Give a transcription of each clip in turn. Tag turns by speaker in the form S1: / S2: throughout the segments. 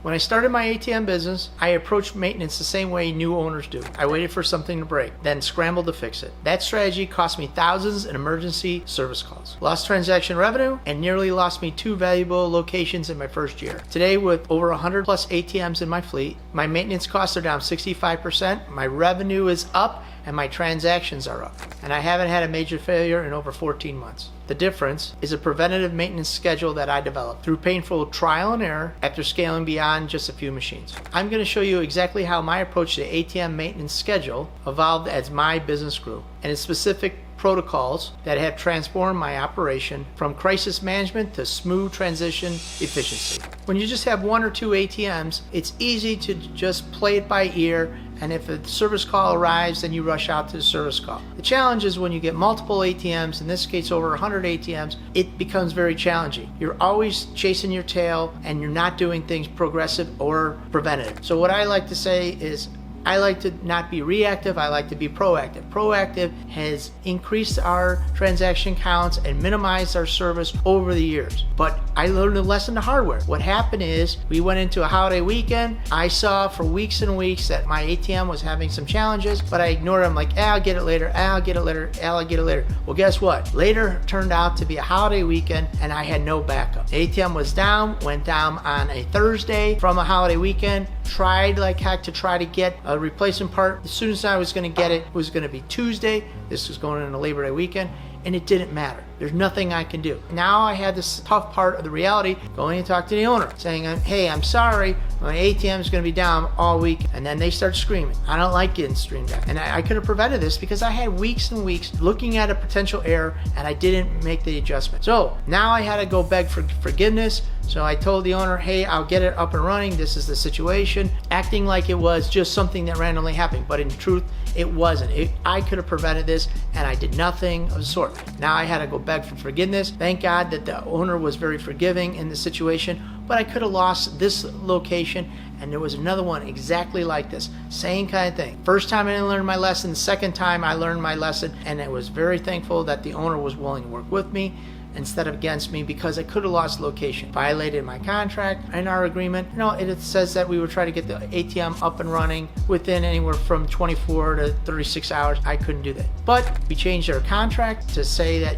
S1: When I started my ATM business, I approached maintenance the same way new owners do. I waited for something to break, then scrambled to fix it. That strategy cost me thousands in emergency service calls, lost transaction revenue, and nearly lost me 2 valuable locations in my first year. Today, with over 100 plus ATMs in my fleet, my maintenance costs are down 65%, my revenue is up, and my transactions are up. And I haven't had a major failure in over 14 months. The difference is a preventative maintenance schedule that I developed through painful trial and error after scaling beyond just a few machines. I'm going to show you exactly how my approach to ATM maintenance schedule evolved as my business grew, and its specific protocols that have transformed my operation from crisis management to smooth transition efficiency. When you just have 1 or 2 ATMs, it's easy to just play it by ear, and if a service call arrives, then you rush out to the service call. The challenge is when you get multiple ATMs, in this case over 100 ATMs, it becomes very challenging. You're always chasing your tail and you're not doing things progressive or preventative. So what I like to say is, I like to not be reactive, I like to be proactive. Proactive has increased our transaction counts and minimized our service over the years. But I learned a lesson the hard way. What happened is we went into a holiday weekend. I saw for weeks and weeks that my ATM was having some challenges, but I ignored them like, I'll get it later, I'll get it later, I'll get it later. Well, guess what? Later turned out to be a holiday weekend and I had no backup. The ATM was down, went down on a Thursday from a holiday weekend, tried like heck to try to get a replacement part. As soon as I was going to get it, it was going to be Tuesday. This was going into Labor Day weekend, and it didn't matter. There's nothing I can do. Now I had this tough part of the reality, going to talk to the owner, saying, hey, I'm sorry, my ATM is going to be down all week. And then they start screaming. I don't like getting screamed at. And I could have prevented this because I had weeks and weeks looking at a potential error and I didn't make the adjustment. So now I had to go beg for forgiveness. So I told the owner, hey, I'll get it up and running. This is the situation, acting like it was just something that randomly happened. But in truth, it wasn't. I could have prevented this and I did nothing of the sort. Now I had to go beg for forgiveness. Thank God that the owner was very forgiving in the situation, but I could have lost this location and there was another one exactly like this. Same kind of thing. First time I didn't learn my lesson, second time I learned my lesson, and I was very thankful that the owner was willing to work with me instead of against me, because I could have lost location. Violated my contract and our agreement. It says that we would try to get the ATM up and running within anywhere from 24 to 36 hours. I couldn't do that. But we changed our contract to say that,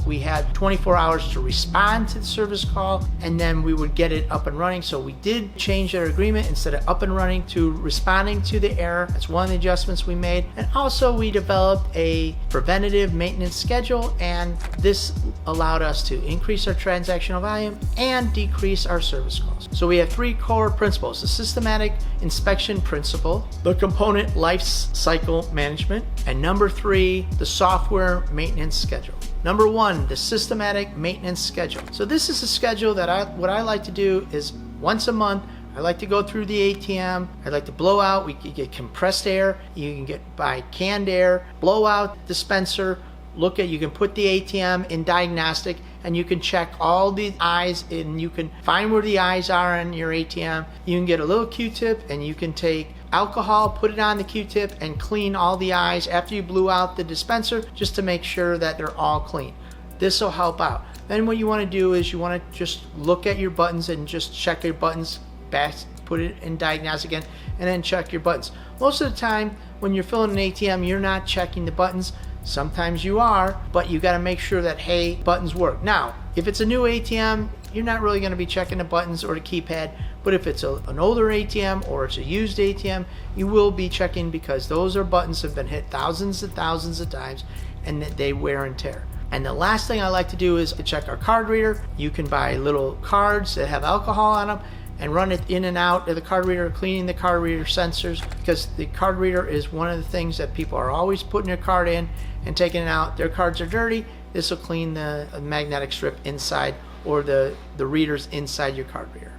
S1: we had 24 hours to respond to the service call and then we would get it up and running. So we did change our agreement instead of up and running to responding to the error. That's one of the adjustments we made. And also we developed a preventative maintenance schedule, and this allowed us to increase our transactional volume and decrease our service calls. So we have 3 core principles: the systematic inspection principle, the component life cycle management, and number 3, the software maintenance schedule. Number 1, the systematic maintenance schedule. So this is a schedule that what I like to do is once a month, I like to go through the ATM. I like to blow out. We can get compressed air. You can buy canned air, blow out dispenser. You can put the ATM in diagnostic and you can check all the eyes and you can find where the eyes are in your ATM. You can get a little Q-tip and you can take alcohol, put it on the Q-tip and clean all the eyes after you blew out the dispenser, just to make sure that they're all clean. This will help out. Then what you want to do is you want to just look at your buttons and just check your buttons back, put it in diagnostic again, and then check your buttons. Most of the time when you're filling an ATM, you're not checking the buttons. Sometimes you are, but you got to make sure that, hey, buttons work. Now, if it's a new ATM, you're not really going to be checking the buttons or the keypad, but if it's an older ATM or it's a used ATM, you will be checking, because those buttons have been hit thousands and thousands of times and they wear and tear. And the last thing I like to do is to check our card reader. You can buy little cards that have alcohol on them and run it in and out of the card reader, cleaning the card reader sensors, because the card reader is one of the things that people are always putting their card in and taking it out. Their cards are dirty. This will clean the magnetic strip inside, or the readers inside your card reader.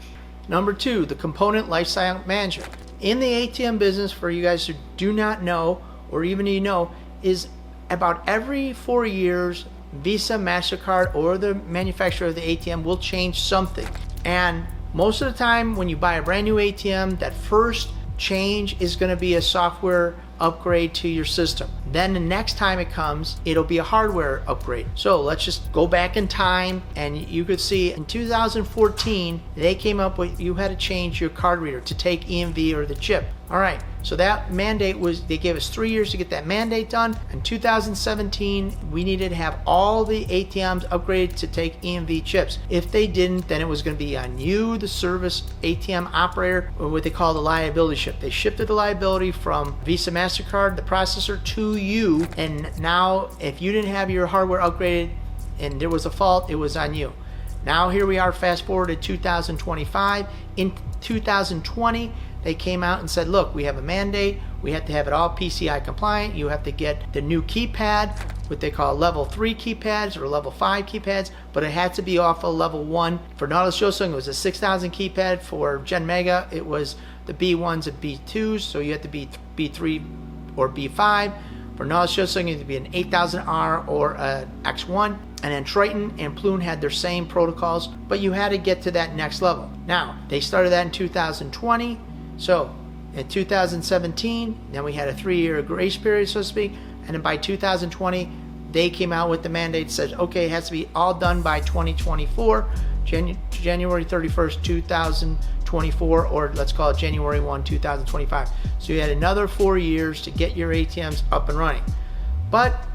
S1: Number 2, the component lifecycle management. In the ATM business, for you guys who do not know, or even is about every 4 years, Visa, MasterCard, or the manufacturer of the ATM will change something. And most of the time when you buy a brand new ATM, that first change is going to be a software upgrade to your system. Then the next time it comes, it'll be a hardware upgrade. So let's just go back in time, and you could see in 2014, they came up with, you had to change your card reader to take EMV or the chip. All right, so that mandate was, they gave us 3 years to get that mandate done. In 2017, we needed to have all the ATMs upgraded to take EMV chips. If they didn't, then it was going to be on you, the service ATM operator, or what they call the liability shift. They shifted the liability from Visa, MasterCard, the processor, to you. And now, if you didn't have your hardware upgraded and there was a fault, it was on you. Now here we are, fast forward to 2025. In 2020, they came out and said, look, we have a mandate. We have to have it all PCI compliant. You have to get the new keypad, what they call level 3 keypads or level 5 keypads, but it had to be off of level 1. For Nautilus Showstone, it was a 6000 keypad. For Gen Mega, it was the B1s and B2s, so you had to be B3 or B5. For Nautilus Showstone, it had to be an 8000R or an X1. And then Triton and Plume had their same protocols, but you had to get to that next level. Now, they started that in 2020. So in 2017, then we had a 3-year grace period, so to speak. And then by 2020, they came out with the mandate, said, okay, it has to be all done by 2024, January 31st, 2024, or let's call it January 1, 2025. So you had another 4 years to get your ATMs up and running. But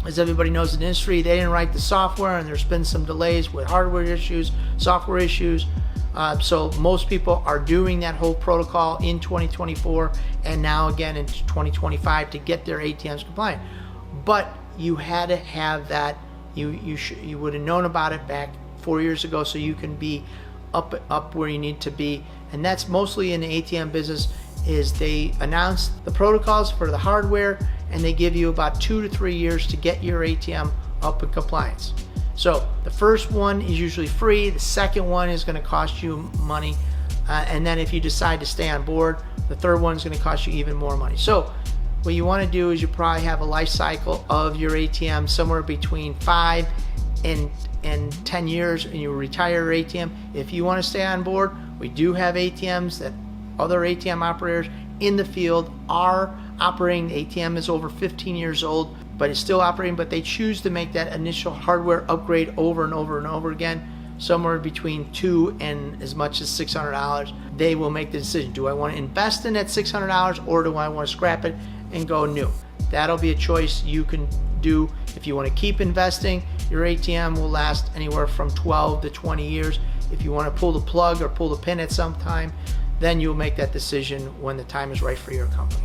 S1: as everybody knows in the industry, they didn't write the software, and there's been some delays with hardware issues, software issues. So most people are doing that whole protocol in 2024 and now again in 2025 to get their ATMs compliant. But you had to have that. You would have known about it back 4 years ago, so you can be up where you need to be. And that's mostly in the ATM business. Is they announce the protocols for the hardware, and they give you about 2 to 3 years to get your ATM up in compliance. So the first one is usually free. The second one is going to cost you money. And then if you decide to stay on board, the third one is going to cost you even more money. So what you want to do is you probably have a life cycle of your ATM somewhere between 5 and 10 years, and you retire your ATM. If you want to stay on board, we do have ATMs that other ATM operators in the field are operating. The ATM is over 15 years old, but it's still operating, but they choose to make that initial hardware upgrade over and over and over again, somewhere between $200 and as much as $600. They will make the decision. Do I want to invest in that $600, or do I want to scrap it and go new? That'll be a choice you can do. If you want to keep investing, your ATM will last anywhere from 12 to 20 years. If you want to pull the plug or pull the pin at some time, then you'll make that decision when the time is right for your company.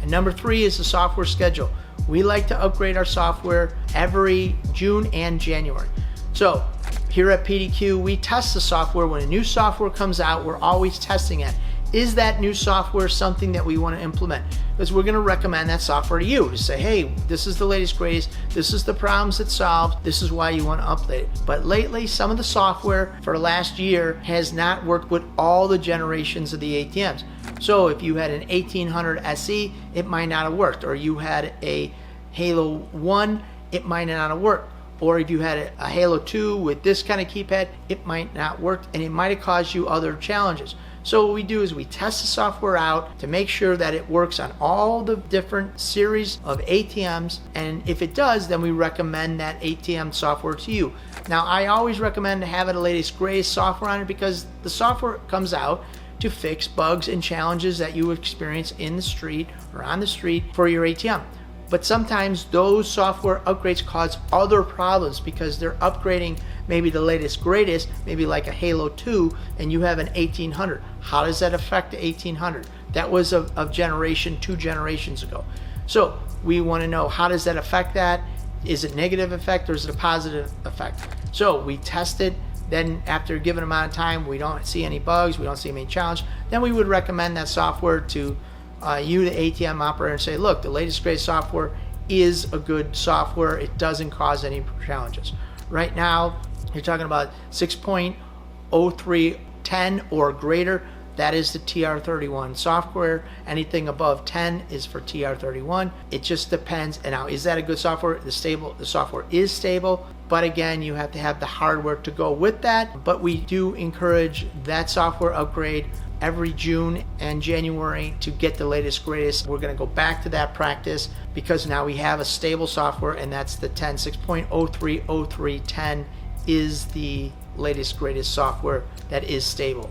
S1: And number 3 is the software schedule. We like to upgrade our software every June and January. So here at PDQ, we test the software. When a new software comes out, we're always testing it. Is that new software something that we want to implement? Because we're going to recommend that software to you to say, hey, this is the latest greatest, this is the problems it solves, this is why you want to update it. But lately, some of the software for the last year has not worked with all the generations of the ATMs. So if you had an 1800 SE, it might not have worked. Or you had a Halo 1, it might not have worked. Or if you had a Halo 2 with this kind of keypad, it might not work, and it might have caused you other challenges. So what we do is we test the software out to make sure that it works on all the different series of ATMs, and if it does, then we recommend that ATM software to you. Now, I always recommend to have the latest greatest software on it, because the software comes out to fix bugs and challenges that you experience in the street or on the street for your ATM. But sometimes those software upgrades cause other problems because they're upgrading maybe the latest greatest, maybe like a Halo 2, and you have an 1800. How does that affect the 1800? That was of generation 2 generations ago. So we want to know, how does that affect that? Is it negative effect, or is it a positive effect? So we test it. Then after a given amount of time, we don't see any bugs, we don't see any challenge, then we would recommend that software to you, the ATM operator, and say, look, the latest greatest software is a good software. It doesn't cause any challenges. Right now, you're talking about 6.0310 or greater. That is the TR31 software. Anything above 10 is for TR31. It just depends. And now, is that a good software? The software is stable, but again, you have to have the hardware to go with that. But we do encourage that software upgrade every June and January to get the latest, greatest. We're going to go back to that practice because now we have a stable software, and that's the 10. 6.030310 is the latest, greatest software that is stable.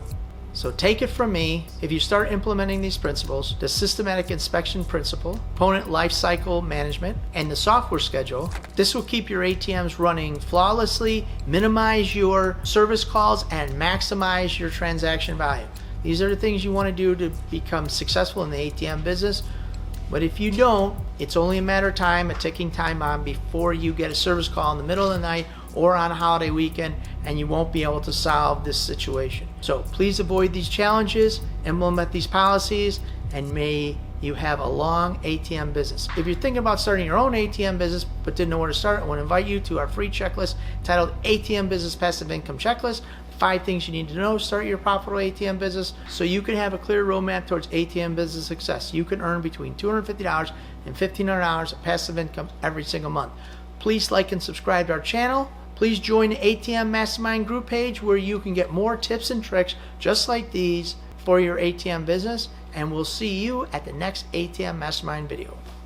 S1: So take it from me, if you start implementing these principles, the systematic inspection principle, component life cycle management, and the software schedule, this will keep your ATMs running flawlessly, minimize your service calls, and maximize your transaction volume. These are the things you want to do to become successful in the ATM business. But if you don't, it's only a matter of time, a ticking time bomb, before you get a service call in the middle of the night or on a holiday weekend, and you won't be able to solve this situation. So please avoid these challenges, implement these policies, and may you have a long ATM business. If you're thinking about starting your own ATM business but didn't know where to start, I want to invite you to our free checklist titled ATM Business Passive Income Checklist. 5 things you need to know to start your profitable ATM business so you can have a clear roadmap towards ATM business success. You can earn between $250 and $1,500 of passive income every single month. Please like and subscribe to our channel. Please join the ATM Mastermind group page where you can get more tips and tricks just like these for your ATM business. And we'll see you at the next ATM Mastermind video.